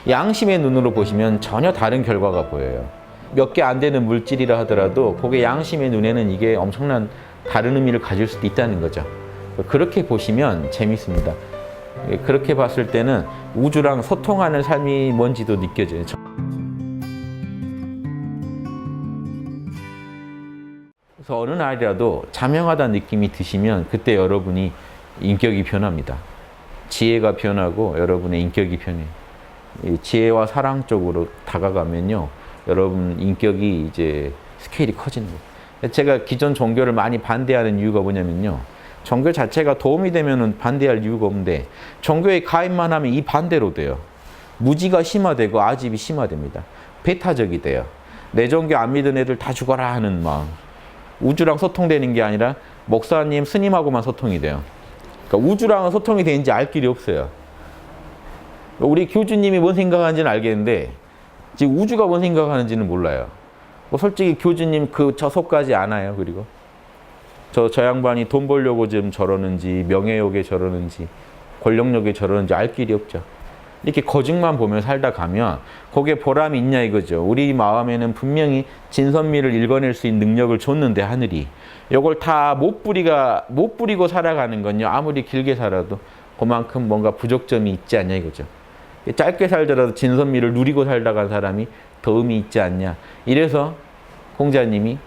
양심의 눈으로 보시면 전혀 다른 결과가 보여요. 몇 개 안 되는 물질이라 하더라도 그게 양심의 눈에는 이게 엄청난 다른 의미를 가질 수도 있다는 거죠. 그렇게 보시면 재밌습니다. 그렇게 봤을 때는 우주랑 소통하는 삶이 뭔지도 느껴져요. 그래서 어느 날이라도 자명하다는 느낌이 드시면 그때 여러분이 인격이 변합니다. 지혜가 변하고 여러분의 인격이 변해요. 지혜와 사랑 쪽으로 다가가면요, 여러분 인격이 이제 스케일이 커지는 거예요. 제가 기존 종교를 많이 반대하는 이유가 뭐냐면요, 종교 자체가 도움이 되면 반대할 이유가 없는데 종교에 가입만 하면 이 반대로 돼요. 무지가 심화되고 아집이 심화됩니다. 배타적이 돼요. 내 종교 안 믿은 애들 다 죽어라 하는 마음. 우주랑 소통되는 게 아니라 목사님, 스님하고만 소통이 돼요. 그러니까 우주랑은 소통이 되는지 알 길이 없어요. 우리 교주님이 뭔 생각하는지는 알겠는데 지금 우주가 뭔 생각하는지는 몰라요. 뭐 솔직히 교주님 저 속까지 아나요. 그리고 저 양반이 돈 벌려고 지금 저러는지, 명예욕에 저러는지, 권력욕에 저러는지 알 길이 없죠. 이렇게 거짓만 보며 살다 가면 거기에 보람이 있냐 이거죠. 우리 마음에는 분명히 진선미를 읽어낼 수 있는 능력을 줬는데 하늘이 이걸 다 못 부리고 살아가는 건요, 아무리 길게 살아도 그만큼 뭔가 부족점이 있지 않냐 이거죠. 짧게 살더라도 진선미를 누리고 살다 간 사람이 더 의미 있지 않냐. 이래서 공자님이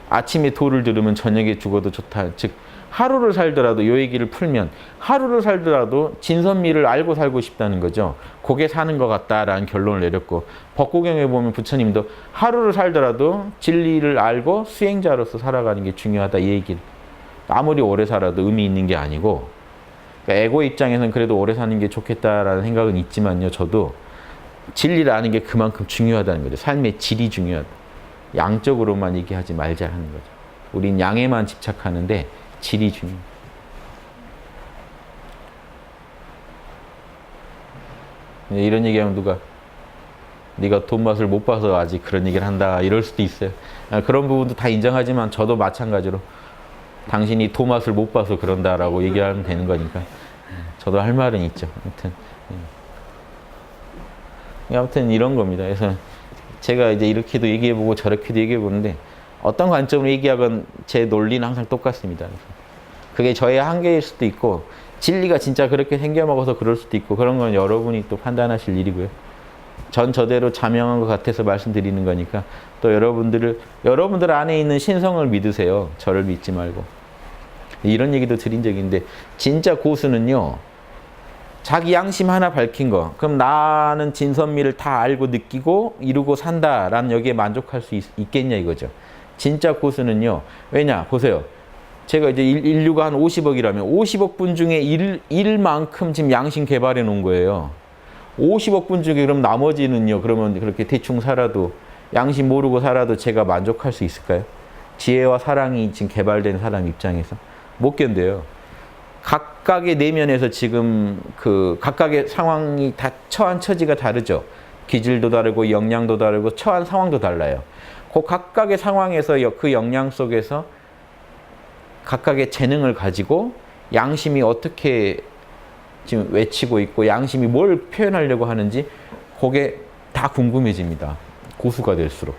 아침에 도를 들으면 저녁에 죽어도 좋다. 즉 하루를 살더라도 이 얘기를 풀면 하루를 살더라도 진선미를 알고 살고 싶다는 거죠. 그게 사는 것 같다라는 결론을 내렸고, 법구경에 보면 부처님도 하루를 살더라도 진리를 알고 수행자로서 살아가는 게 중요하다 이 얘기를. 아무리 오래 살아도 의미 있는 게 아니고, 그러니까 에고 입장에서는 그래도 오래 사는 게 좋겠다라는 생각은 있지만요, 저도 진리를 아는 게 그만큼 중요하다는 거죠. 삶의 질이 중요하다. 양적으로만 얘기하지 말자 하는 거죠. 우린 양에만 집착하는데 질이 중요해요. 이런 얘기하면 누가 네가 돈 맛을 못 봐서 아직 그런 얘기를 한다 이럴 수도 있어요. 그런 부분도 다 인정하지만 저도 마찬가지로 당신이 돈 맛을 못 봐서 그런다라고 얘기하면 되는 거니까 저도 할 말은 있죠. 아무튼 이런 겁니다. 그래서 제가 이제 이렇게도 얘기해보고 저렇게도 얘기해보는데 어떤 관점으로 얘기하건 제 논리는 항상 똑같습니다. 그게 저의 한계일 수도 있고 진리가 진짜 그렇게 생겨먹어서 그럴 수도 있고 그런 건 여러분이 또 판단하실 일이고요. 전 저대로 자명한 것 같아서 말씀드리는 거니까 또 여러분들 안에 있는 신성을 믿으세요. 저를 믿지 말고. 이런 얘기도 드린 적이 있는데 진짜 고수는요, 자기 양심 하나 밝힌 거, 그럼 나는 진선미를 다 알고 느끼고 이루고 산다라는 여기에 만족할 수 있겠냐 이거죠. 진짜 고수는요, 왜냐 보세요. 제가 이제 인류가 한 50억이라면 50억 분 중에 1만큼 지금 양심 개발해 놓은 거예요. 50억 분 중에 그럼 나머지는요, 그러면 그렇게 대충 살아도 양심 모르고 살아도 제가 만족할 수 있을까요? 지혜와 사랑이 지금 개발된 사람 입장에서 못 견뎌요. 각각의 내면에서 지금 각각의 상황이 다 처한 처지가 다르죠. 기질도 다르고 역량도 다르고 처한 상황도 달라요. 그 각각의 상황에서 그 역량 속에서 각각의 재능을 가지고 양심이 어떻게 지금 외치고 있고 양심이 뭘 표현하려고 하는지 그게 다 궁금해집니다. 고수가 될수록.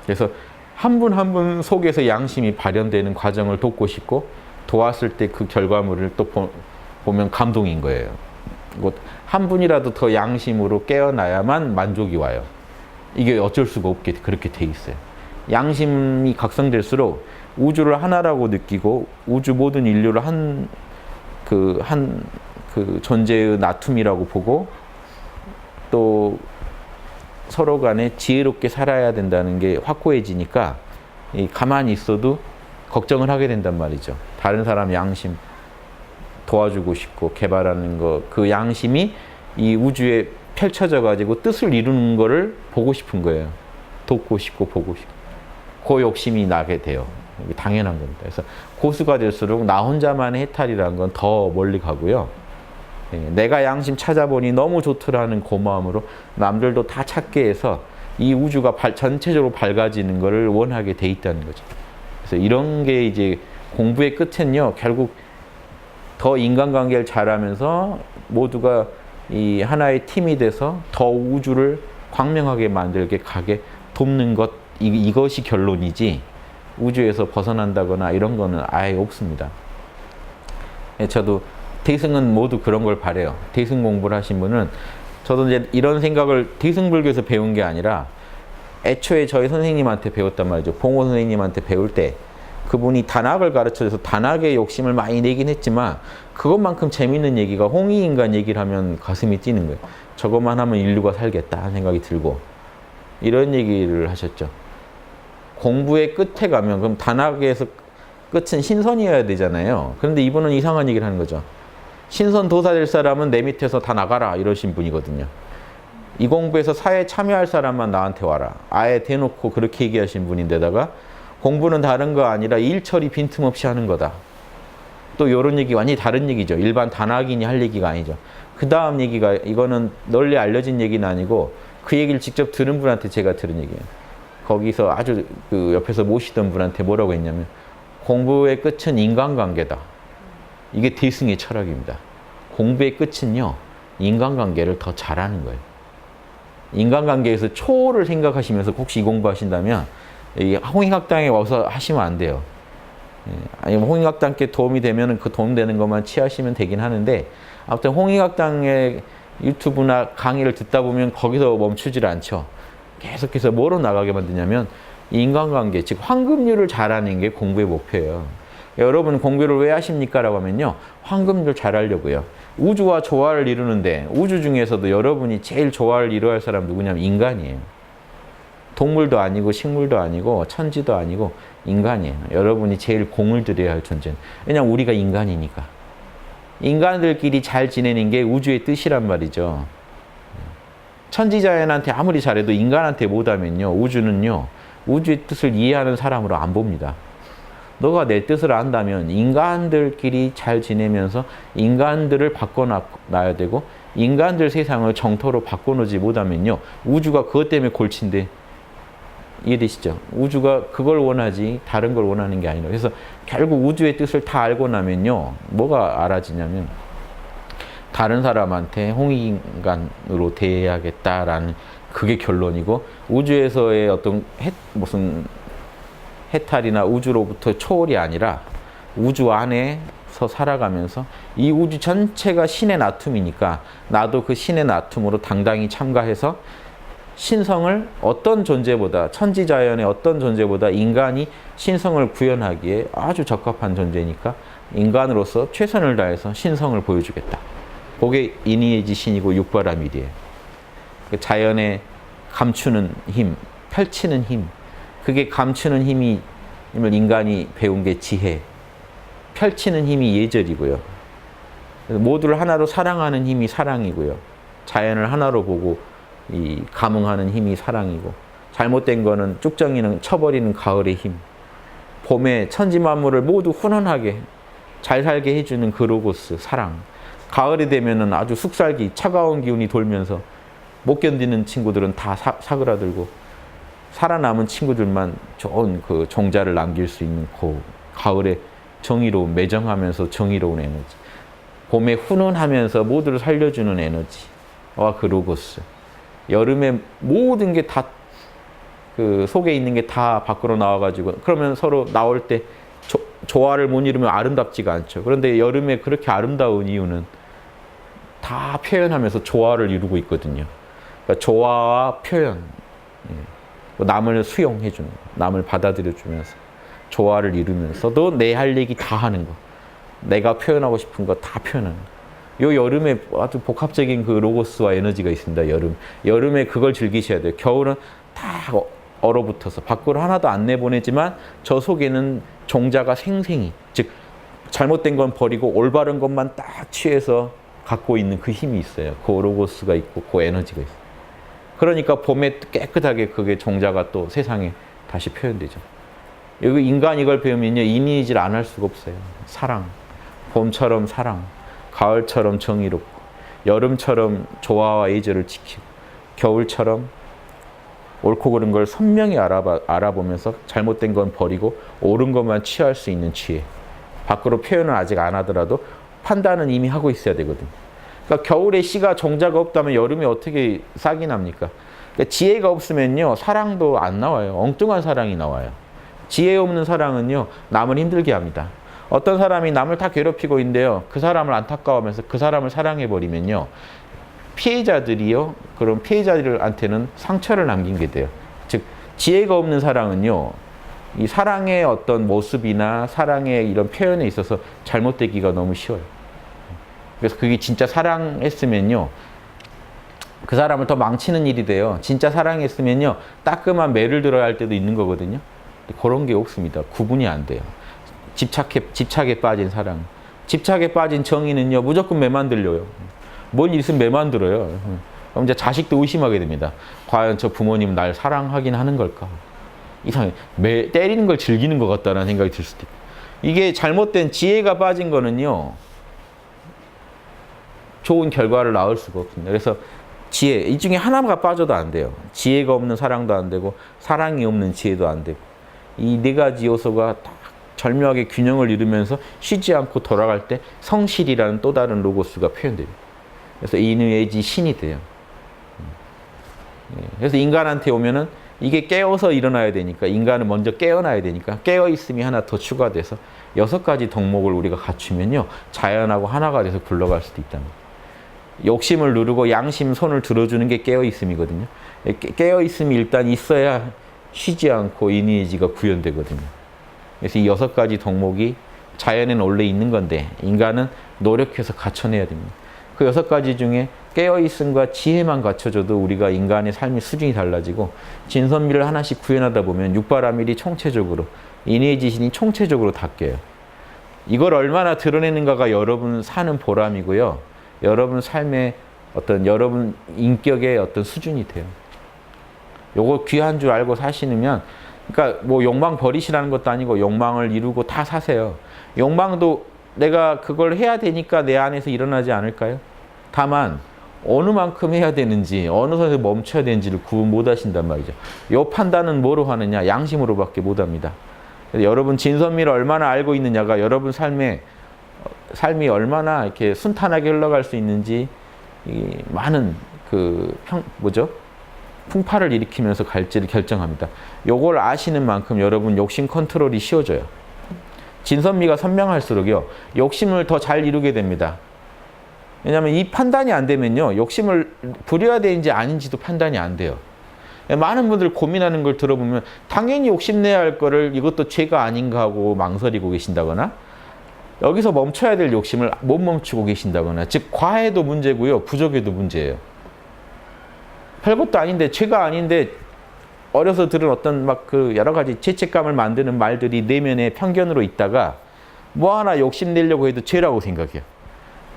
그래서 한 분 한 분 속에서 양심이 발현되는 과정을 돕고 싶고 도왔을 때 그 결과물을 또 보면 감동인 거예요. 한 분이라도 더 양심으로 깨어나야만 만족이 와요. 이게 어쩔 수가 없게 그렇게 돼 있어요. 양심이 각성될수록 우주를 하나라고 느끼고 우주 모든 인류를 그 존재의 나툼이라고 보고 또 서로 간에 지혜롭게 살아야 된다는 게 확고해지니까 가만히 있어도 걱정을 하게 된단 말이죠. 다른 사람 양심 도와주고 싶고 개발하는 거, 그 양심이 이 우주에 펼쳐져 가지고 뜻을 이루는 거를 보고 싶은 거예요. 돕고 싶고 보고 싶고. 그 욕심이 나게 돼요. 당연한 겁니다. 그래서 고수가 될수록 나 혼자만의 해탈이라는 건 더 멀리 가고요. 내가 양심 찾아보니 너무 좋더라는 고마움으로 남들도 다 찾게 해서 이 우주가 전체적으로 밝아지는 것을 원하게 돼 있다는 거죠. 그래서 이런 게 이제 공부의 끝엔요, 결국 더 인간관계를 잘하면서 모두가 이 하나의 팀이 돼서 더 우주를 광명하게 만들게 가게 돕는 것, 이것이 결론이지 우주에서 벗어난다거나 이런 거는 아예 없습니다. 저도 대승은 모두 그런 걸 바래요. 대승 공부를 하신 분은 저도 이제 이런 생각을 대승불교에서 배운 게 아니라 애초에 저희 선생님한테 배웠단 말이죠. 봉호 선생님한테 배울 때 그분이 단학을 가르쳐줘서 단학에 욕심을 많이 내긴 했지만 그것만큼 재밌는 얘기가 홍익인간 얘기를 하면 가슴이 뛰는 거예요. 저것만 하면 인류가 살겠다 하는 생각이 들고 이런 얘기를 하셨죠. 공부의 끝에 가면 그럼 단학에서 끝은 신선이어야 되잖아요. 그런데 이분은 이상한 얘기를 하는 거죠. 신선 도사 될 사람은 내 밑에서 다 나가라 이러신 분이거든요. 이 공부에서 사회에 참여할 사람만 나한테 와라. 아예 대놓고 그렇게 얘기하신 분인데다가 공부는 다른 거 아니라 일처리 빈틈없이 하는 거다. 또 이런 얘기 완전히 다른 얘기죠. 일반 단학인이 할 얘기가 아니죠. 그 다음 얘기가 이거는 널리 알려진 얘기는 아니고 그 얘기를 직접 들은 분한테 제가 들은 얘기예요. 거기서 아주 그 옆에서 모시던 분한테 뭐라고 했냐면 공부의 끝은 인간관계다. 이게 대승의 철학입니다. 공부의 끝은요. 인간관계를 더 잘하는 거예요. 인간관계에서 초를 생각하시면서 혹시 이 공부하신다면 이 홍익학당에 와서 하시면 안 돼요. 아니면 홍익학당께 도움이 되면 그 도움되는 것만 취하시면 되긴 하는데 아무튼 홍익학당의 유튜브나 강의를 듣다 보면 거기서 멈추질 않죠. 계속해서 뭐로 나가게 만드냐면 인간관계, 즉 황금률을 잘하는 게 공부의 목표예요. 여러분 공부를 왜 하십니까? 라고 하면요. 황금률 잘하려고요. 우주와 조화를 이루는데 우주 중에서도 여러분이 제일 조화를 이루어야 할 사람 누구냐면 인간이에요. 동물도 아니고 식물도 아니고 천지도 아니고 인간이에요. 여러분이 제일 공을 들여야 할 존재는. 왜냐하면 우리가 인간이니까. 인간들끼리 잘 지내는 게 우주의 뜻이란 말이죠. 천지자연한테 아무리 잘해도 인간한테 못하면요. 우주는요. 우주의 뜻을 이해하는 사람으로 안 봅니다. 너가 내 뜻을 안다면 인간들끼리 잘 지내면서 인간들을 바꿔놔야 되고 인간들 세상을 정토로 바꿔놓지 못하면요. 우주가 그것 때문에 골친데 이해되시죠? 우주가 그걸 원하지 다른 걸 원하는 게 아니라 그래서 결국 우주의 뜻을 다 알고 나면요. 뭐가 알아지냐면 다른 사람한테 홍익인간으로 대해야겠다라는 그게 결론이고 우주에서의 어떤 무슨 해탈이나 우주로부터 초월이 아니라 우주 안에서 살아가면서 이 우주 전체가 신의 나툼이니까 나도 그 신의 나툼으로 당당히 참가해서 신성을 어떤 존재보다 천지자연의 어떤 존재보다 인간이 신성을 구현하기에 아주 적합한 존재니까 인간으로서 최선을 다해서 신성을 보여주겠다. 그게 인의지신이고 육바라밀이에요. 자연에 감추는 힘, 펼치는 힘, 그게 감추는 힘이 인간이 배운 게 지혜, 펼치는 힘이 예절이고요. 모두를 하나로 사랑하는 힘이 사랑이고요. 자연을 하나로 보고 이 감응하는 힘이 사랑이고 잘못된 거는 쭉정이는 쳐버리는 가을의 힘, 봄에 천지 만물을 모두 훈훈하게 잘 살게 해주는 그 로고스 사랑, 가을이 되면은 아주 쑥살기 차가운 기운이 돌면서 못 견디는 친구들은 다 사그라들고 살아남은 친구들만 좋은 그 종자를 남길 수 있는 그 가을의 정의로운 매정하면서 정의로운 에너지, 봄에 훈훈하면서 모두를 살려주는 에너지와 그 로고스, 여름에 모든 게 다 그 속에 있는 게 다 밖으로 나와가지고 그러면 서로 나올 때 조화를 못 이루면 아름답지가 않죠. 그런데 여름에 그렇게 아름다운 이유는 다 표현하면서 조화를 이루고 있거든요. 그러니까 조화와 표현, 남을 수용해주는 거, 남을 받아들여주면서 조화를 이루면서도 내 할 얘기 다 하는 거, 내가 표현하고 싶은 거 다 표현하는 거. 요 여름에 아주 복합적인 그 로고스와 에너지가 있습니다. 여름에 그걸 즐기셔야 돼요. 겨울은 다 얼어붙어서 밖으로 하나도 안 내보내지만 저 속에는 종자가 생생히, 즉 잘못된 건 버리고 올바른 것만 딱 취해서 갖고 있는 그 힘이 있어요. 그 로고스가 있고 그 에너지가 있어요. 그러니까 봄에 깨끗하게 그게 종자가 또 세상에 다시 표현되죠. 여기 인간 이걸 배우면요. 인의질 안 할 수가 없어요. 사랑, 봄처럼 사랑, 가을처럼 정의롭고, 여름처럼 조화와 예절을 지키고, 겨울처럼 옳고 그른 걸 선명히 알아보면서 잘못된 건 버리고 옳은 것만 취할 수 있는 지혜. 밖으로 표현은 아직 안 하더라도 판단은 이미 하고 있어야 되거든요. 그러니까 겨울에 씨가 종자가 없다면 여름에 어떻게 싹이 납니까? 그러니까 지혜가 없으면요, 사랑도 안 나와요. 엉뚱한 사랑이 나와요. 지혜 없는 사랑은요, 남을 힘들게 합니다. 어떤 사람이 남을 다 괴롭히고 있는데요, 그 사람을 안타까워하면서 그 사람을 사랑해버리면요, 피해자들이요, 그런 피해자들한테는 상처를 남기게 돼요. 즉, 지혜가 없는 사랑은요, 이 사랑의 어떤 모습이나 사랑의 이런 표현에 있어서 잘못되기가 너무 쉬워요. 그래서 그게 진짜 사랑했으면요, 그 사람을 더 망치는 일이 돼요. 진짜 사랑했으면요, 따끔한 매를 들어야 할 때도 있는 거거든요. 그런 게 없습니다. 구분이 안 돼요. 집착에 빠진 사랑. 집착에 빠진 정의는요, 무조건 매만 들려요. 뭔 일 있으면 매만 들어요. 그럼 이제 자식도 의심하게 됩니다. 과연 저 부모님 날 사랑하긴 하는 걸까? 이상해. 때리는 걸 즐기는 것 같다는 생각이 들 수도 있고. 이게 잘못된 지혜가 빠진 거는요, 좋은 결과를 낳을 수가 없습니다. 그래서 지혜, 이 중에 하나가 빠져도 안 돼요. 지혜가 없는 사랑도 안 되고, 사랑이 없는 지혜도 안 되고. 이 네 가지 요소가 딱 절묘하게 균형을 이루면서 쉬지 않고 돌아갈 때 성실이라는 또 다른 로고스가 표현됩니다. 그래서 인의지 신이 돼요. 그래서 인간한테 오면은 이게 깨어서 일어나야 되니까, 인간은 먼저 깨어나야 되니까, 깨어있음이 하나 더 추가돼서 6가지 덕목을 우리가 갖추면요, 자연하고 하나가 돼서 굴러갈 수도 있답니다. 욕심을 누르고 양심 손을 들어주는 게 깨어있음이거든요. 깨어있음이 일단 있어야 쉬지 않고 인의지가 구현되거든요. 그래서 이 6가지 덕목이 자연에는 원래 있는 건데, 인간은 노력해서 갖춰내야 됩니다. 그 6가지 중에 깨어있음과 지혜만 갖춰줘도 우리가 인간의 삶의 수준이 달라지고, 진선미를 하나씩 구현하다 보면 육바라밀이 총체적으로, 인의지신이 총체적으로 다 깨요. 이걸 얼마나 드러내는가가 여러분 사는 보람이고요, 여러분 삶의 어떤, 여러분 인격의 어떤 수준이 돼요. 요거 귀한 줄 알고 사시면, 그러니까 뭐 욕망 버리시라는 것도 아니고, 욕망을 이루고 다 사세요. 욕망도 내가 그걸 해야 되니까 내 안에서 일어나지 않을까요? 다만 어느 만큼 해야 되는지, 어느 선에서 멈춰야 되는지를 구분 못 하신단 말이죠. 이 판단은 뭐로 하느냐? 양심으로밖에 못 합니다. 여러분 진선미를 얼마나 알고 있느냐가 여러분 삶이 얼마나 이렇게 순탄하게 흘러갈 수 있는지, 이 많은 풍파를 일으키면서 갈지를 결정합니다. 요걸 아시는 만큼 여러분 욕심 컨트롤이 쉬워져요. 진선미가 선명할수록요, 욕심을 더 잘 이루게 됩니다. 왜냐하면 이 판단이 안 되면요, 욕심을 부려야 되는지 아닌지도 판단이 안 돼요. 많은 분들 고민하는 걸 들어보면 당연히 욕심내야 할 거를 이것도 죄가 아닌가 하고 망설이고 계신다거나, 여기서 멈춰야 될 욕심을 못 멈추고 계신다거나, 즉 과해도 문제고요, 부족해도 문제예요. 별것도 아닌데, 죄가 아닌데 어려서 들은 어떤 여러 가지 죄책감을 만드는 말들이 내면에 편견으로 있다가 뭐 하나 욕심내려고 해도 죄라고 생각해요.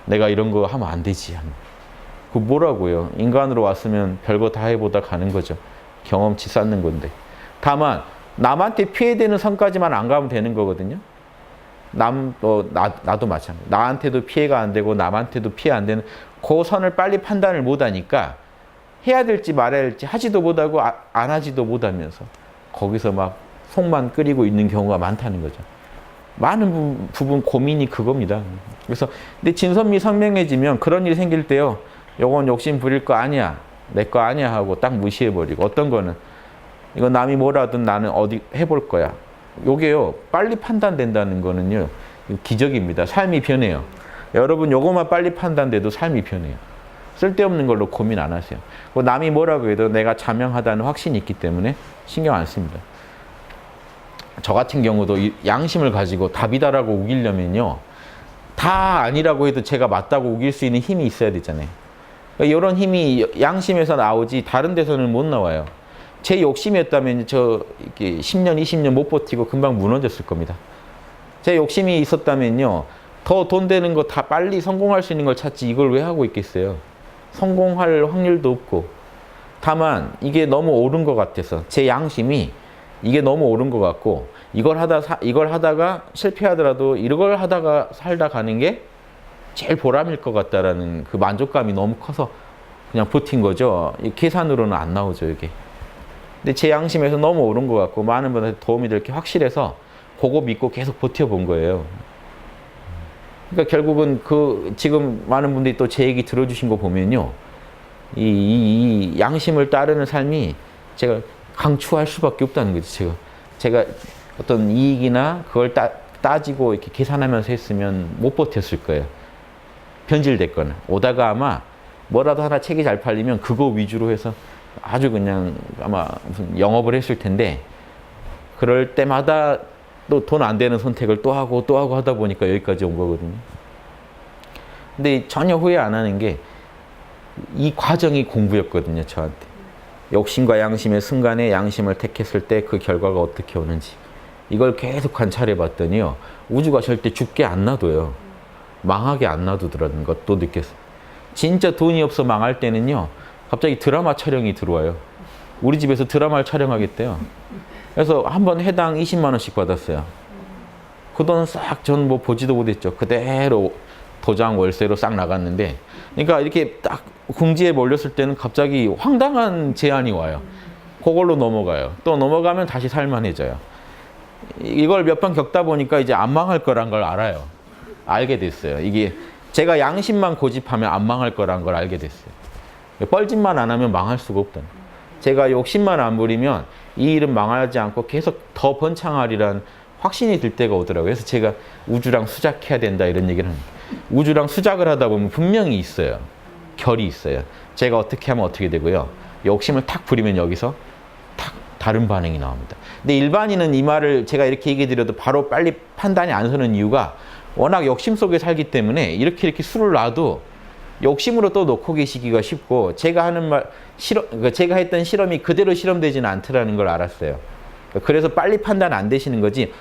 내가 이런 거 하면 안 되지. 그 뭐라고요? 인간으로 왔으면 별거 다 해보다 가는 거죠. 경험치 쌓는 건데. 다만 남한테 피해되는 선까지만 안 가면 되는 거거든요. 나도 마찬가지. 나한테도 피해가 안 되고 남한테도 피해 안 되는 그 선을 빨리 판단을 못 하니까, 해야 될지 말아야 될지 하지도 못하고 안 하지도 못하면서 거기서 막 속만 끓이고 있는 경우가 많다는 거죠. 많은 부분 고민이 그겁니다. 그래서 근데 진선미 선명해지면 그런 일이 생길 때요, 요건 욕심 부릴 거 아니야, 내 거 아니야 하고 딱 무시해버리고, 어떤 거는 이거 남이 뭐라든 나는 어디 해볼 거야. 요게요, 빨리 판단된다는 거는요, 기적입니다. 삶이 변해요. 여러분 요거만 빨리 판단돼도 삶이 변해요. 쓸데없는 걸로 고민 안 하세요. 남이 뭐라고 해도 내가 자명하다는 확신이 있기 때문에 신경 안 씁니다. 저 같은 경우도 양심을 가지고 답이다라고 우기려면요, 다 아니라고 해도 제가 맞다고 우길 수 있는 힘이 있어야 되잖아요. 이런 힘이 양심에서 나오지 다른 데서는 못 나와요. 제 욕심이었다면 저 이렇게 10년, 20년 못 버티고 금방 무너졌을 겁니다. 제 욕심이 있었다면요, 더 돈 되는 거 다 빨리 성공할 수 있는 걸 찾지 이걸 왜 하고 있겠어요. 성공할 확률도 없고. 다만 이게 너무 옳은 것 같아서, 제 양심이 이게 너무 옳은 것 같고, 이걸 하다가 실패하더라도 이걸 하다가 살다 가는 게 제일 보람일 것 같다라는 그 만족감이 너무 커서 그냥 버틴 거죠. 이 계산으로는 안 나오죠, 이게. 근데 제 양심에서 너무 옳은 것 같고 많은 분한테 도움이 될 게 확실해서 그거 믿고 계속 버텨본 거예요. 그러니까 결국은 그 지금 많은 분들이 또 제 얘기 들어주신 거 보면요. 이 양심을 따르는 삶이 제가 강추할 수밖에 없다는 거죠. 제가 어떤 이익이나 그걸 따지고 이렇게 계산하면서 했으면 못 버텼을 거예요. 변질됐거나 오다가 아마 뭐라도 하나 책이 잘 팔리면 그거 위주로 해서 아주 그냥 아마 무슨 영업을 했을 텐데 그럴 때마다 또 돈 안 되는 선택을 또 하고 하다 보니까 여기까지 온 거거든요. 근데 전혀 후회 안 하는 게 이 과정이 공부였거든요, 저한테. 욕심과 양심의 순간에 양심을 택했을 때 그 결과가 어떻게 오는지. 이걸 계속 관찰해 봤더니요. 우주가 절대 죽게 안 놔둬요. 망하게 안 놔두더라는 것도 느꼈어요. 진짜 돈이 없어 망할 때는요. 갑자기 드라마 촬영이 들어와요. 우리 집에서 드라마를 촬영하겠대요. 그래서 한번 해당 20만 원씩 받았어요. 그 돈은 싹 전 뭐 보지도 못했죠. 그대로 도장 월세로 싹 나갔는데 그러니까 이렇게 딱 궁지에 몰렸을 때는 갑자기 황당한 제안이 와요. 그걸로 넘어가요. 또 넘어가면 다시 살만해져요. 이걸 몇 번 겪다 보니까 이제 안 망할 거란 걸 알아요. 알게 됐어요. 이게 제가 양심만 고집하면 안 망할 거란 걸 알게 됐어요. 뻘짓만 안 하면 망할 수가 없다. 제가 욕심만 안 부리면 이 일은 망하지 않고 계속 더 번창하리란 확신이 들 때가 오더라고요. 그래서 제가 우주랑 수작해야 된다 이런 얘기를 합니다. 우주랑 수작을 하다 보면 분명히 있어요. 결이 있어요. 제가 어떻게 하면 어떻게 되고요. 욕심을 탁 부리면 여기서 탁 다른 반응이 나옵니다. 근데 일반인은 이 말을 제가 이렇게 얘기해 드려도 바로 빨리 판단이 안 서는 이유가 워낙 욕심 속에 살기 때문에 이렇게 술을 놔도 욕심으로 또 놓고 계시기가 쉽고 제가 하는 말 제가 했던 실험이 그대로 실험되지는 않더라는 걸 알았어요. 그래서 빨리 판단 안 되시는 거지.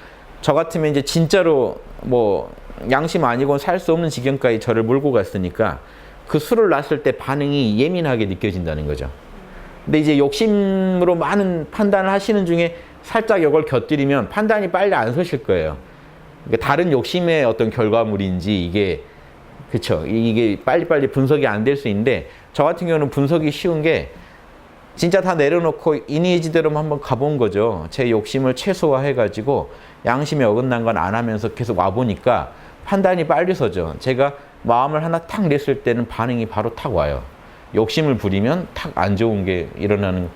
저 같으면 이제 진짜로 뭐 양심 아니고는 살 수 없는 지경까지 저를 몰고 갔으니까 그 술을 놨을 때 반응이 예민하게 느껴진다는 거죠. 근데 이제 욕심으로 많은 판단을 하시는 중에 살짝 이걸 곁들이면 판단이 빨리 안 서실 거예요. 그러니까 다른 욕심의 어떤 결과물인지 이게 그쵸. 이게 빨리빨리 분석이 안 될 수 있는데 저 같은 경우는 분석이 쉬운 게 진짜 다 내려놓고 인의지대로 한번 가본 거죠. 제 욕심을 최소화해가지고 양심에 어긋난 건 안 하면서 계속 와보니까 판단이 빨리 서죠. 제가 마음을 하나 탁 냈을 때는 반응이 바로 탁 와요. 욕심을 부리면 탁 안 좋은 게 일어나는.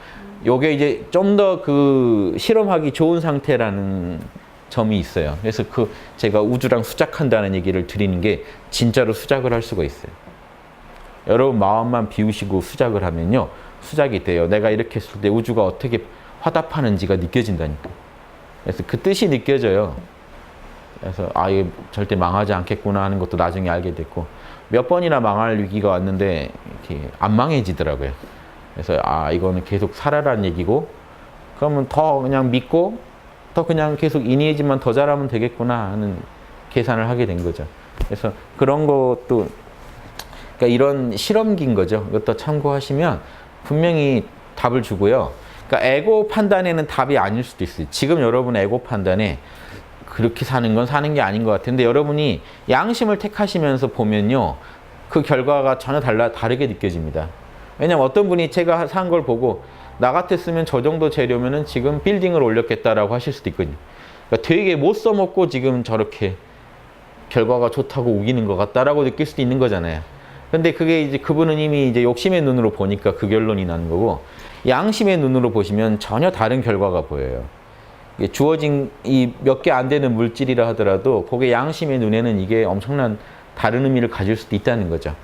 요게 이제 좀 더 그 실험하기 좋은 상태라는 점이 있어요. 그래서 제가 우주랑 수작한다는 얘기를 드리는 게 진짜로 수작을 할 수가 있어요. 여러분 마음만 비우시고 수작을 하면요. 수작이 돼요. 내가 이렇게 했을 때 우주가 어떻게 화답하는지가 느껴진다니까. 그래서 그 뜻이 느껴져요. 그래서 이게 절대 망하지 않겠구나 하는 것도 나중에 알게 됐고 몇 번이나 망할 위기가 왔는데 이렇게 안 망해지더라고요. 그래서 이거는 계속 살아라는 얘기고 그러면 더 그냥 믿고 더 그냥 계속 인의지만 더 잘하면 되겠구나 하는 계산을 하게 된 거죠. 그래서 그런 것도 그러니까 이런 실험기인 거죠. 이것도 참고하시면 분명히 답을 주고요. 그러니까 에고 판단에는 답이 아닐 수도 있어요. 지금 여러분 에고 판단에 그렇게 사는 건 사는 게 아닌 것 같은데 여러분이 양심을 택하시면서 보면요. 그 결과가 전혀 다르게 느껴집니다. 왜냐면 어떤 분이 제가 산 걸 보고 나 같았으면 저 정도 재료면은 지금 빌딩을 올렸겠다라고 하실 수도 있거든요. 그러니까 되게 못 써먹고 지금 저렇게 결과가 좋다고 우기는 것 같다라고 느낄 수도 있는 거잖아요. 근데 그게 이제 그분은 이미 이제 욕심의 눈으로 보니까 그 결론이 나는 거고 양심의 눈으로 보시면 전혀 다른 결과가 보여요. 주어진 이 몇 개 안 되는 물질이라 하더라도 그게 양심의 눈에는 이게 엄청난 다른 의미를 가질 수도 있다는 거죠.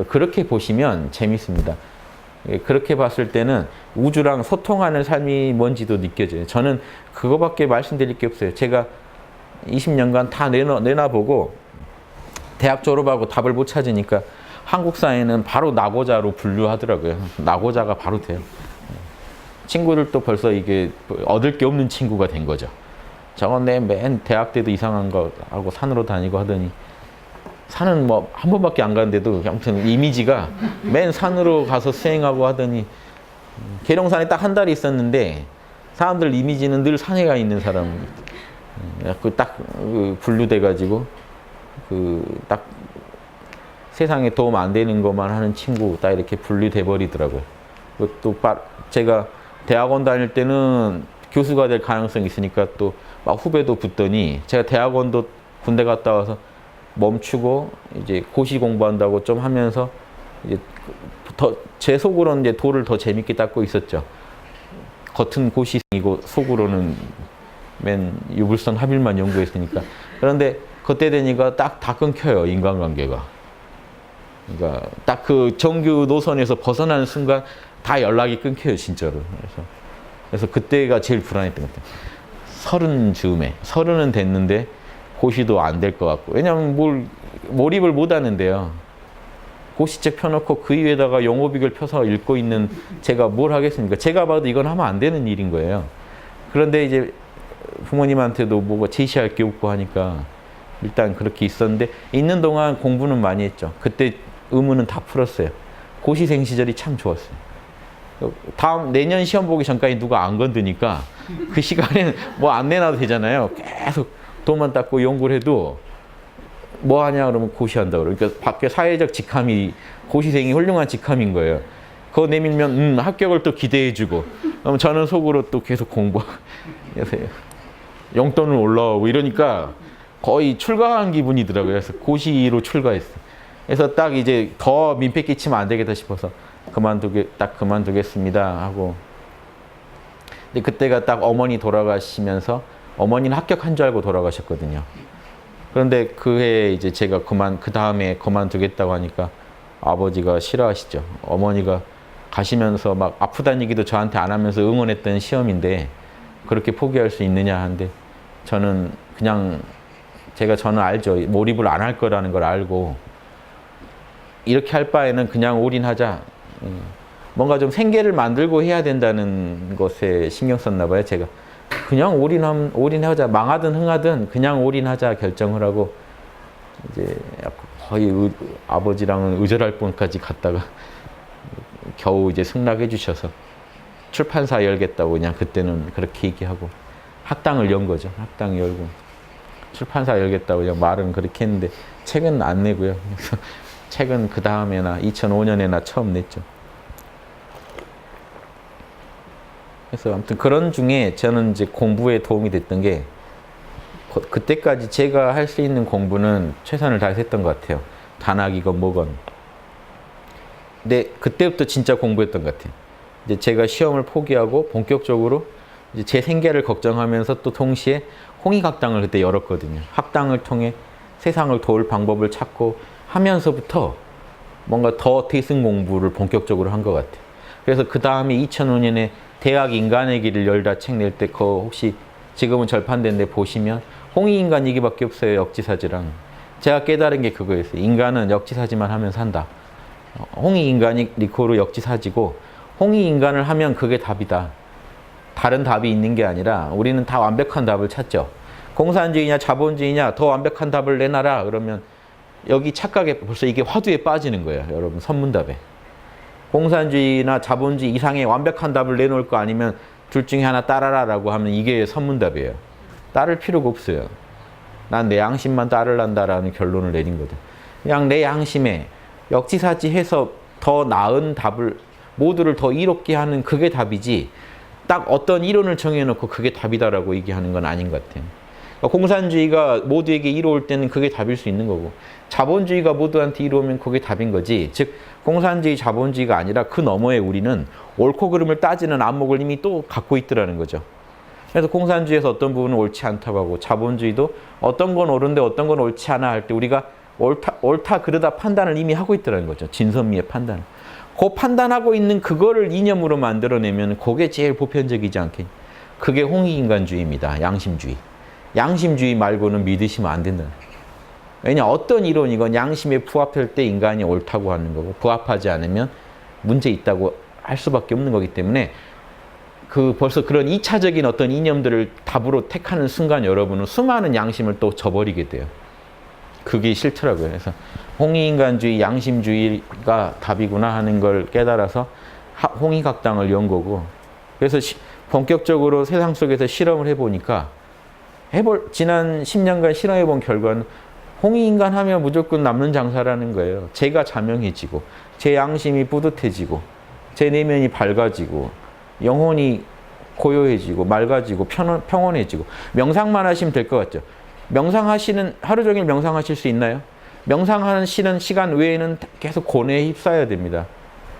그렇게 보시면 재밌습니다. 그렇게 봤을 때는 우주랑 소통하는 삶이 뭔지도 느껴져요. 저는 그거밖에 말씀드릴 게 없어요. 제가 20년간 다 내놔보고 대학 졸업하고 답을 못 찾으니까 한국 사회는 바로 낙오자로 분류하더라고요. 낙오자가 바로 돼요. 친구들도 벌써 이게 얻을 게 없는 친구가 된 거죠. 저건 맨 대학 때도 이상한 거 하고 산으로 다니고 하더니 산은 뭐 한 번밖에 안 가는데도 아무튼 이미지가 맨 산으로 가서 수행하고 하더니 계룡산에 딱 한 달이 있었는데 사람들 이미지는 늘 산에 가 있는 사람 딱 분류돼 가지고 딱 세상에 도움 안 되는 것만 하는 친구 딱 이렇게 분류돼 버리더라고요. 또 제가 대학원 다닐 때는 교수가 될 가능성이 있으니까 또 막 후배도 붙더니 제가 대학원도 군대 갔다 와서 멈추고 이제 고시 공부한다고 좀 하면서 이제 더 제 속으로는 이제 도를 더 재밌게 닦고 있었죠. 겉은 고시생이고 속으로는 맨 유불선 합일만 연구했으니까. 그런데 그때 되니까 딱 다 끊겨요, 인간관계가. 그러니까 딱 그 정규 노선에서 벗어나는 순간 다 연락이 끊겨요, 진짜로. 그래서 그때가 제일 불안했던 것 같아요. 30 즈음에. 30은 됐는데 고시도 안 될 것 같고. 왜냐면 몰입을 못 하는데요. 고시책 펴놓고 그 위에다가 영어빅을 펴서 읽고 있는 제가 뭘 하겠습니까? 제가 봐도 이건 하면 안 되는 일인 거예요. 그런데 이제 부모님한테도 뭐가 제시할 게 없고 하니까 일단 그렇게 있었는데 있는 동안 공부는 많이 했죠. 그때 의무는 다 풀었어요. 고시생 시절이 참 좋았어요. 다음 내년 시험 보기 전까지 누가 안 건드니까 그 시간에는 뭐 안 내놔도 되잖아요. 계속 돈만 닦고 연구를 해도 뭐 하냐 그러면 고시한다고 그러니까 밖에 사회적 직함이 고시생이 훌륭한 직함인 거예요. 그거 내밀면 합격을 또 기대해주고 그럼 저는 속으로 또 계속 공부하고 용돈을 올라오고 이러니까 거의 출가한 기분이더라고요. 그래서 고시로 출가했어요. 그래서 딱 이제 더 민폐 끼치면 안 되겠다 싶어서 그만두겠습니다 하고. 근데 그때가 딱 어머니 돌아가시면서 어머니는 합격한 줄 알고 돌아가셨거든요. 그런데 그 해에 이제 제가 그 다음에 그만두겠다고 하니까 아버지가 싫어하시죠. 어머니가 가시면서 막 아프다는 얘기도 저한테 안 하면서 응원했던 시험인데 그렇게 포기할 수 있느냐 하는데 저는 그냥 저는 알죠. 몰입을 안 할 거라는 걸 알고 이렇게 할 바에는 그냥 올인하자. 뭔가 좀 생계를 만들고 해야 된다는 것에 신경 썼나 봐요, 제가. 그냥 올인하자. 망하든 흥하든 그냥 올인하자 결정을 하고 이제 거의 아버지랑은 의절할 뻔까지 갔다가 겨우 이제 승낙해 주셔서 출판사 열겠다고 그냥 그때는 그렇게 얘기하고 학당을 연 거죠. 학당 열고 출판사 열겠다고 그냥 말은 그렇게 했는데 책은 안 내고요. 그래서 책은 그 다음에나 2005년에나 처음 냈죠. 그래서 아무튼 그런 중에 저는 이제 공부에 도움이 됐던 게 그때까지 제가 할 수 있는 공부는 최선을 다해서 했던 것 같아요. 단학이건 뭐건. 근데 그때부터 진짜 공부했던 것 같아요. 이제 제가 시험을 포기하고 본격적으로 이제 제 생계를 걱정하면서 또 동시에 홍익학당을 그때 열었거든요. 학당을 통해 세상을 도울 방법을 찾고 하면서부터 뭔가 더 대승 공부를 본격적으로 한 것 같아요. 그래서 그 다음에 2005년에 대학 인간의 길을 열다 책 낼 때 그거 혹시 지금은 절판된데 보시면 홍익인간 얘기밖에 없어요. 역지사지랑. 제가 깨달은 게 그거였어요. 인간은 역지사지만 하면 산다. 홍익인간이 리코르 역지사지고 홍익인간을 하면 그게 답이다. 다른 답이 있는 게 아니라 우리는 다 완벽한 답을 찾죠. 공산주의냐 자본주의냐 더 완벽한 답을 내놔라. 그러면 여기 착각에 벌써 이게 화두에 빠지는 거예요. 여러분 선문답에. 공산주의나 자본주의 이상의 완벽한 답을 내놓을 거 아니면 둘 중에 하나 따라라라고 하면 이게 선문답이에요. 따를 필요가 없어요. 난 내 양심만 따르란다라는 결론을 내린 거죠. 그냥 내 양심에 역지사지해서 더 나은 답을 모두를 더 이롭게 하는 그게 답이지 딱 어떤 이론을 정해놓고 그게 답이다라고 얘기하는 건 아닌 것 같아요. 그러니까 공산주의가 모두에게 이로울 때는 그게 답일 수 있는 거고 자본주의가 모두한테 이로우면 그게 답인 거지. 즉 공산주의 자본주의가 아니라 그 너머에 우리는 옳고 그름을 따지는 안목을 이미 또 갖고 있더라는 거죠. 그래서 공산주의에서 어떤 부분은 옳지 않다고 하고 자본주의도 어떤 건 옳은데 어떤 건 옳지 않아 할 때 우리가 옳다 그르다 판단을 이미 하고 있더라는 거죠. 진선미의 판단. 그 판단하고 있는 그거를 이념으로 만들어내면 그게 제일 보편적이지 않겠니? 그게 홍익인간주의입니다. 양심주의. 양심주의 말고는 믿으시면 안 된다. 왜냐 어떤 이론이건 양심에 부합할 때 인간이 옳다고 하는 거고 부합하지 않으면 문제 있다고 할 수밖에 없는 거기 때문에 벌써 그런 2차적인 어떤 이념들을 답으로 택하는 순간 여러분은 수많은 양심을 또 저버리게 돼요. 그게 싫더라고요. 그래서 홍익인간주의, 양심주의가 답이구나 하는 걸 깨달아서 홍익학당을 연 거고 그래서 본격적으로 세상 속에서 실험을 해보니까 지난 10년간 실험해본 결과는 홍익인간 하면 무조건 남는 장사라는 거예요. 제가 자명해지고 제 양심이 뿌듯해지고 제 내면이 밝아지고 영혼이 고요해지고 맑아지고 평온해지고 명상만 하시면 될 것 같죠. 명상하시는 하루 종일 명상하실 수 있나요? 명상하시는 시간 외에는 계속 고뇌에 휩싸여야 됩니다.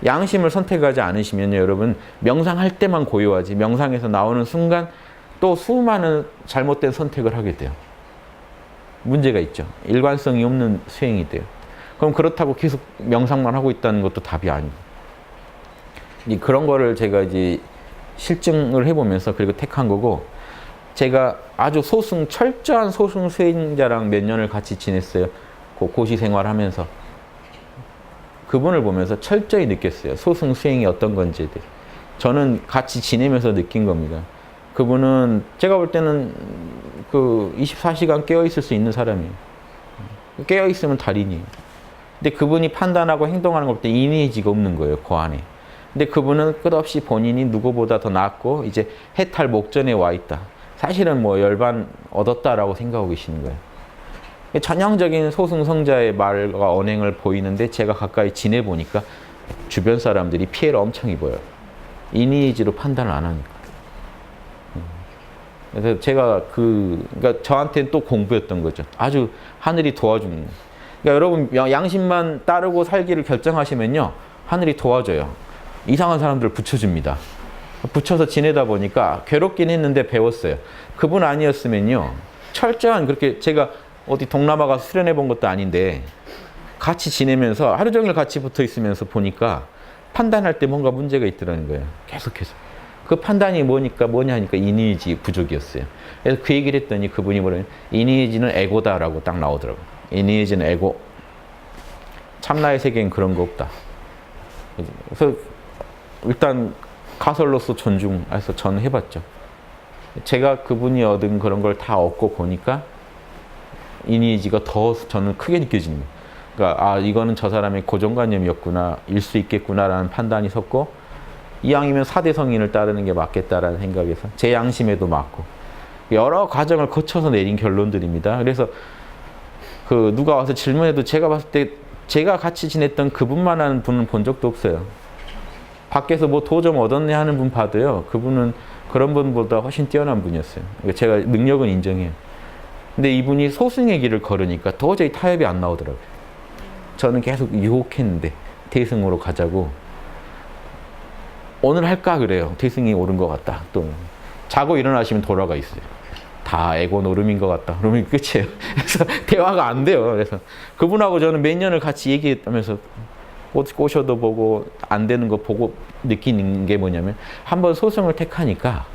양심을 선택하지 않으시면요, 여러분 명상할 때만 고요하지 명상에서 나오는 순간 또 수많은 잘못된 선택을 하게 돼요. 문제가 있죠. 일관성이 없는 수행이 돼요. 그럼 그렇다고 계속 명상만 하고 있다는 것도 답이 아니고. 그런 거를 제가 이제 실증을 해보면서 그리고 택한 거고, 제가 아주 철저한 소승 수행자랑 몇 년을 같이 지냈어요. 고시 생활하면서. 그분을 보면서 철저히 느꼈어요. 소승 수행이 어떤 건지에 대해. 저는 같이 지내면서 느낀 겁니다. 그분은 제가 볼 때는 그 24시간 깨어있을 수 있는 사람이에요. 깨어있으면 달인이에요. 근데 그분이 판단하고 행동하는 걸 볼 때 인의지가 없는 거예요, 그 안에. 근데 그분은 끝없이 본인이 누구보다 더 낫고 이제 해탈 목전에 와 있다. 사실은 뭐 열반 얻었다라고 생각하고 계시는 거예요. 전형적인 소승성자의 말과 언행을 보이는데 제가 가까이 지내보니까 주변 사람들이 피해를 엄청 입어요. 인의지로 판단을 안 하니까. 그래서 제가 그러니까 저한테는 또 공부였던 거죠. 아주 하늘이 도와주는 거예요. 그러니까 여러분 양심만 따르고 살기를 결정하시면요, 하늘이 도와줘요. 이상한 사람들을 붙여줍니다. 붙여서 지내다 보니까 괴롭긴 했는데 배웠어요. 그분 아니었으면요, 철저한 그렇게 제가 어디 동남아 가서 수련해 본 것도 아닌데 같이 지내면서 하루 종일 같이 붙어 있으면서 보니까 판단할 때 뭔가 문제가 있더라는 거예요. 계속해서. 그 판단이 뭐냐 하니까 인의지 부족이었어요. 그래서 그 얘기를 했더니 그분이 뭐냐면 인의지는 에고다라고 딱 나오더라고요. 인의지는 에고. 참나의 세계엔 그런 거 없다. 그래서 일단 가설로서 존중해서 저는 해봤죠. 제가 그분이 얻은 그런 걸 다 얻고 보니까 인의지가 더 저는 크게 느껴지는 거예요. 그러니까 이거는 저 사람의 고정관념이었구나, 일 수 있겠구나라는 판단이 섰고, 이왕이면 4대 성인을 따르는 게 맞겠다라는 생각에서 제 양심에도 맞고 여러 과정을 거쳐서 내린 결론들입니다. 그래서 누가 와서 질문해도 제가 봤을 때 제가 같이 지냈던 그분만한 분은 본 적도 없어요. 밖에서 뭐 도 좀 얻었네 하는 분 봐도요, 그분은 그런 분보다 훨씬 뛰어난 분이었어요. 제가 능력은 인정해요. 근데 이분이 소승의 길을 걸으니까 도저히 타협이 안 나오더라고요. 저는 계속 유혹했는데 대승으로 가자고. 오늘 할까 그래요. 대승이 옳은 것 같다. 또 자고 일어나시면 돌아가 있어요. 다 에고 노름인 것 같다. 그러면 끝이에요. 그래서 대화가 안 돼요. 그래서 그분하고 저는 몇 년을 같이 얘기하면서 꼬셔도 보고 안 되는 거 보고 느끼는 게 뭐냐면, 한번 소승을 택하니까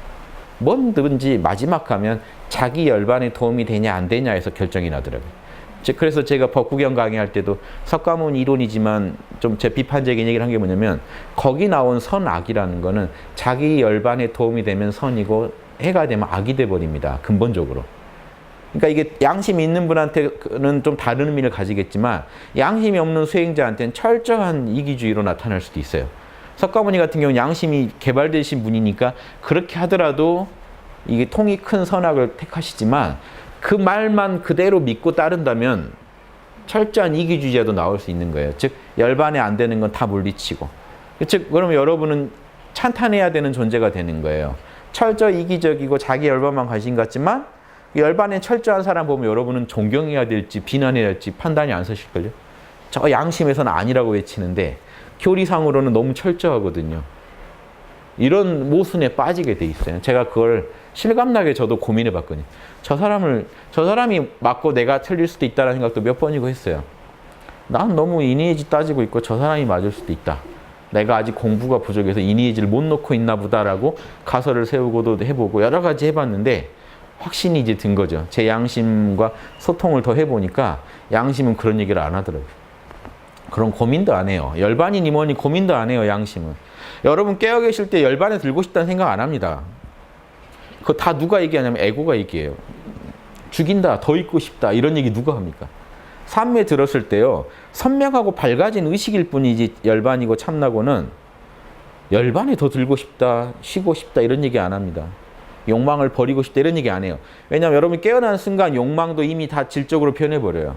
뭐든지 마지막 가면 자기 열반에 도움이 되냐 안 되냐에서 결정이 나더라고요. 그래서 제가 법구경 강의할 때도 석가모니 이론이지만 좀 제 비판적인 얘기를 한 게 뭐냐면, 거기 나온 선악이라는 거는 자기 열반에 도움이 되면 선이고 해가 되면 악이 돼버립니다. 근본적으로. 그러니까 이게 양심이 있는 분한테는 좀 다른 의미를 가지겠지만 양심이 없는 수행자한테는 철저한 이기주의로 나타날 수도 있어요. 석가모니 같은 경우는 양심이 개발되신 분이니까 그렇게 하더라도 이게 통이 큰 선악을 택하시지만, 그 말만 그대로 믿고 따른다면 철저한 이기주의자도 나올 수 있는 거예요. 즉 열반에 안 되는 건 다 물리치고. 즉 그러면 여러분은 찬탄해야 되는 존재가 되는 거예요. 철저히 이기적이고 자기 열반만 관심 갖지만 열반에 철저한 사람 보면 여러분은 존경해야 될지 비난해야 될지 판단이 안 서실걸요. 저 양심에서는 아니라고 외치는데 교리상으로는 너무 철저하거든요. 이런 모순에 빠지게 돼 있어요. 제가 그걸 실감나게 저도 고민해 봤거든요. 저 사람이 맞고 내가 틀릴 수도 있다는 생각도 몇 번이고 했어요. 난 너무 인의지 따지고 있고 저 사람이 맞을 수도 있다. 내가 아직 공부가 부족해서 인의지를 못 놓고 있나 보다라고 가설을 세우고도 해보고 여러 가지 해봤는데 확신이 이제 든 거죠. 제 양심과 소통을 더 해보니까 양심은 그런 얘기를 안 하더라고요. 그런 고민도 안 해요. 열반이니 뭐니 고민도 안 해요, 양심은. 여러분 깨어 계실 때 열반에 들고 싶다는 생각 안 합니다. 그거 다 누가 얘기하냐면 에고가 얘기해요. 죽인다, 더 있고 싶다, 이런 얘기 누가 합니까? 삼매 들었을 때요, 선명하고 밝아진 의식일 뿐이지 열반이고 참나고는 열반에 더 들고 싶다, 쉬고 싶다 이런 얘기 안 합니다. 욕망을 버리고 싶다 이런 얘기 안 해요. 왜냐하면 여러분이 깨어나는 순간 욕망도 이미 다 질적으로 변해버려요.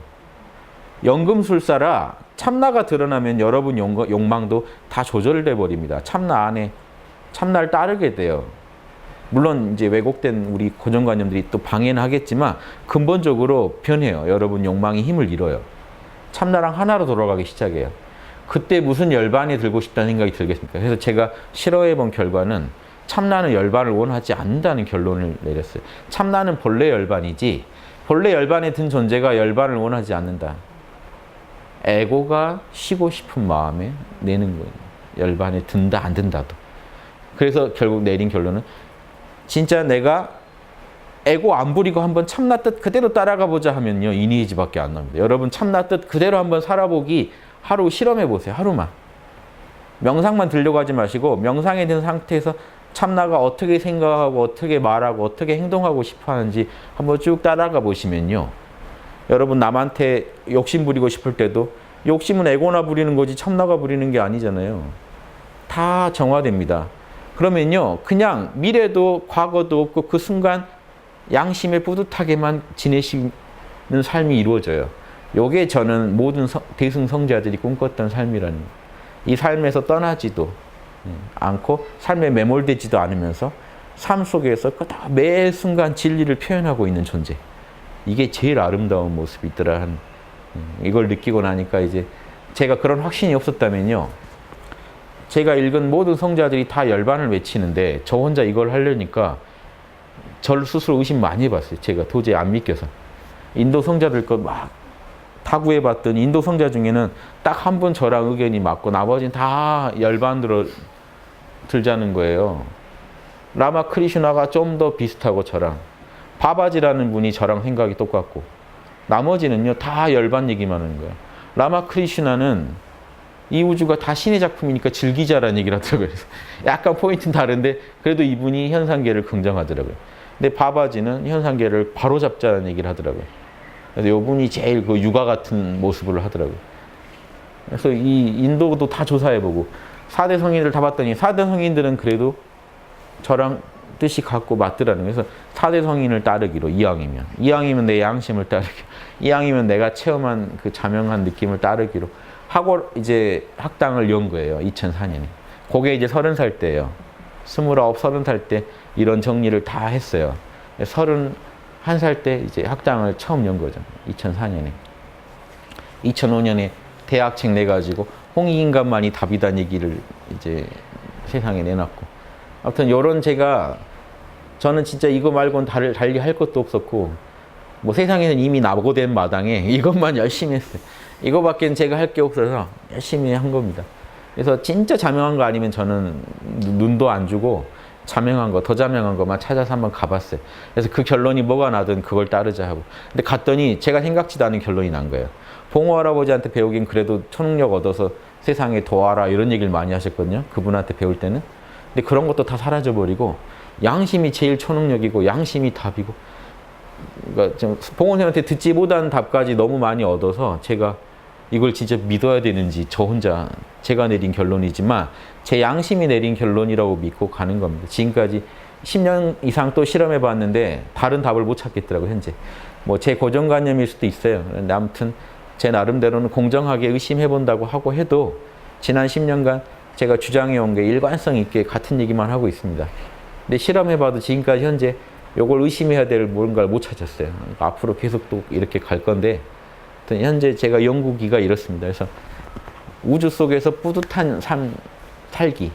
연금술사라 참나가 드러나면 여러분 욕망도 다 조절돼 버립니다. 참나 안에 참나를 따르게 돼요. 물론 이제 왜곡된 우리 고정관념들이 또 방해는 하겠지만 근본적으로 변해요. 여러분 욕망이 힘을 잃어요. 참나랑 하나로 돌아가기 시작해요. 그때 무슨 열반이 들고 싶다는 생각이 들겠습니까? 그래서 제가 실험해 본 결과는 참나는 열반을 원하지 않는다는 결론을 내렸어요. 참나는 본래 열반이지 본래 열반에 든 존재가 열반을 원하지 않는다. 에고가 쉬고 싶은 마음에 내는 거예요. 열반에 든다 안 든다도. 그래서 결국 내린 결론은 진짜 내가 에고 안 부리고 한번 참나 뜻 그대로 따라가 보자 하면요. 이니이지밖에 안 납니다. 여러분 참나 뜻 그대로 한번 살아보기 하루 실험해 보세요. 하루만. 명상만 들려고 하지 마시고 명상에 든 상태에서 참나가 어떻게 생각하고 어떻게 말하고 어떻게 행동하고 싶어 하는지 한번 쭉 따라가 보시면요. 여러분 남한테 욕심 부리고 싶을 때도 욕심은 에고나 부리는 거지 참나가 부리는 게 아니잖아요. 다 정화됩니다. 그러면요. 그냥 미래도 과거도 없고 그 순간 양심에 뿌듯하게만 지내시는 삶이 이루어져요. 요게 저는 모든 대승성자들이 꿈꿨던 삶이라는 이 삶에서 떠나지도 않고 삶에 매몰되지도 않으면서 삶 속에서 매 순간 진리를 표현하고 있는 존재. 이게 제일 아름다운 모습이더라. 이걸 느끼고 나니까 이제 제가 그런 확신이 없었다면요. 제가 읽은 모든 성자들이 다 열반을 외치는데 저 혼자 이걸 하려니까 저를 스스로 의심 많이 해봤어요. 제가 도저히 안 믿겨서. 인도 성자들 것 막 다 구해봤더니 인도 성자 중에는 딱 한 분 저랑 의견이 맞고 나머지는 다 열반으로 들자는 거예요. 라마 크리슈나가 좀 더 비슷하고 저랑 바바지라는 분이 저랑 생각이 똑같고 나머지는요 다 열반 얘기만 하는 거예요. 라마 크리슈나는 이 우주가 다 신의 작품이니까 즐기자라는 얘기를 하더라고요. 약간 포인트는 다른데 그래도 이분이 현상계를 긍정하더라고요. 근데 바바지는 현상계를 바로잡자는 얘기를 하더라고요. 그래서 이분이 제일 그 육아 같은 모습을 하더라고요. 그래서 이 인도도 다 조사해보고 4대 성인들 다 봤더니 4대 성인들은 그래도 저랑 뜻이 같고 맞더라는 거예요. 그래서 4대 성인을 따르기로 이왕이면 내 양심을 따르기로 이왕이면 내가 체험한 그 자명한 느낌을 따르기로 하고 이제 학당을 연 거예요. 2004년에. 그게 이제 30살 때예요. 29, 30살 때 이런 정리를 다 했어요. 31살 때 이제 학당을 처음 연 거죠. 2004년에. 2005년에 대학책 내가지고 홍익인간만이 답이란 얘기를 이제 세상에 내놨고. 아무튼 요런 저는 진짜 이거 말고는 달리 할 것도 없었고 뭐 세상에는 이미 낙오된 마당에 이것만 열심히 했어요. 이거밖엔 제가 할 게 없어서 열심히 한 겁니다. 그래서 진짜 자명한 거 아니면 저는 눈도 안 주고 자명한 거, 더 자명한 것만 찾아서 한번 가봤어요. 그래서 그 결론이 뭐가 나든 그걸 따르자 하고. 근데 갔더니 제가 생각지도 않은 결론이 난 거예요. 봉호 할아버지한테 배우긴 그래도 초능력 얻어서 세상에 도와라 이런 얘기를 많이 하셨거든요. 그분한테 배울 때는. 근데 그런 것도 다 사라져버리고 양심이 제일 초능력이고 양심이 답이고 그러니까 좀 봉호 선생님한테 듣지 못한 답까지 너무 많이 얻어서 제가 이걸 진짜 믿어야 되는지 저 혼자 제가 내린 결론이지만 제 양심이 내린 결론이라고 믿고 가는 겁니다. 지금까지 10년 이상 또 실험해 봤는데 다른 답을 못 찾겠더라고요. 현재 뭐 제 고정관념일 수도 있어요. 근데 아무튼 제 나름대로는 공정하게 의심해 본다고 하고 해도 지난 10년간 제가 주장해 온 게 일관성 있게 같은 얘기만 하고 있습니다. 근데 실험해 봐도 지금까지 현재 요걸 의심해야 될 뭔가를 못 찾았어요. 그러니까 앞으로 계속 또 이렇게 갈 건데 현재 제가 연구기가 이렇습니다. 그래서 우주 속에서 뿌듯한 삶 살기,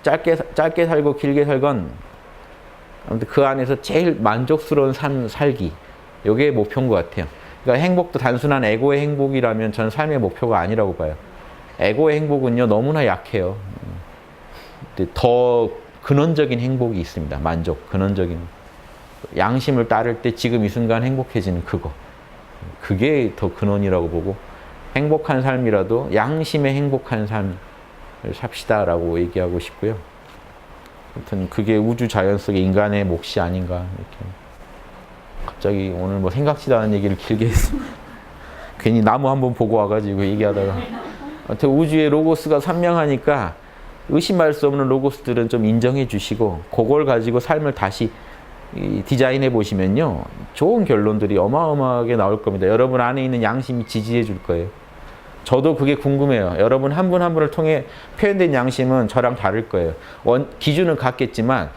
짧게 살고 길게 살건 아무튼 그 안에서 제일 만족스러운 삶 살기, 이게 목표인 것 같아요. 그러니까 행복도 단순한 에고의 행복이라면 저는 삶의 목표가 아니라고 봐요. 에고의 행복은요 너무나 약해요. 더 근원적인 행복이 있습니다. 만족, 근원적인 양심을 따를 때 지금 이 순간 행복해지는 그게 더 근원이라고 보고 행복한 삶이라도 양심의 행복한 삶을 삽시다라고 얘기하고 싶고요. 아무튼 그게 우주 자연 속의 인간의 몫이 아닌가 이렇게. 갑자기 오늘 뭐 생각지도 않은 얘기를 길게 했습니다. 괜히 나무 한번 보고 와가지고 얘기하다가 아무튼 우주의 로고스가 선명하니까 의심할 수 없는 로고스들은 좀 인정해 주시고 그걸 가지고 삶을 다시 디자인해 보시면요 좋은 결론들이 어마어마하게 나올 겁니다. 여러분 안에 있는 양심이 지지해 줄 거예요. 저도 그게 궁금해요. 여러분 한 분 한 분을 통해 표현된 양심은 저랑 다를 거예요. 기준은 같겠지만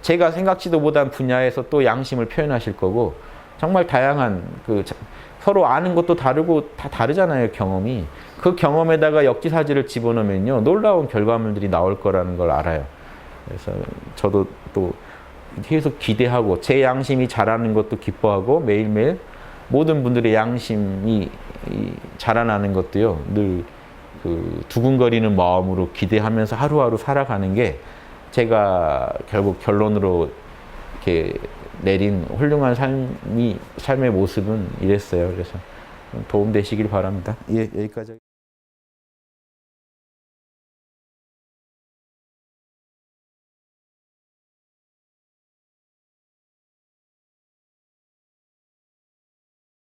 제가 생각지도 못한 분야에서 또 양심을 표현하실 거고, 정말 다양한 서로 아는 것도 다르고 다 다르잖아요, 경험이. 그 경험에다가 역지사지를 집어넣으면요, 놀라운 결과물들이 나올 거라는 걸 알아요. 그래서 저도 또 계속 기대하고, 제 양심이 자라는 것도 기뻐하고, 매일매일 모든 분들의 양심이 자라나는 것도요, 늘 두근거리는 마음으로 기대하면서 하루하루 살아가는 게 제가 결국 결론으로 이렇게 내린 훌륭한 삶의 모습은 이랬어요. 그래서 도움 되시길 바랍니다. 예, 여기까지.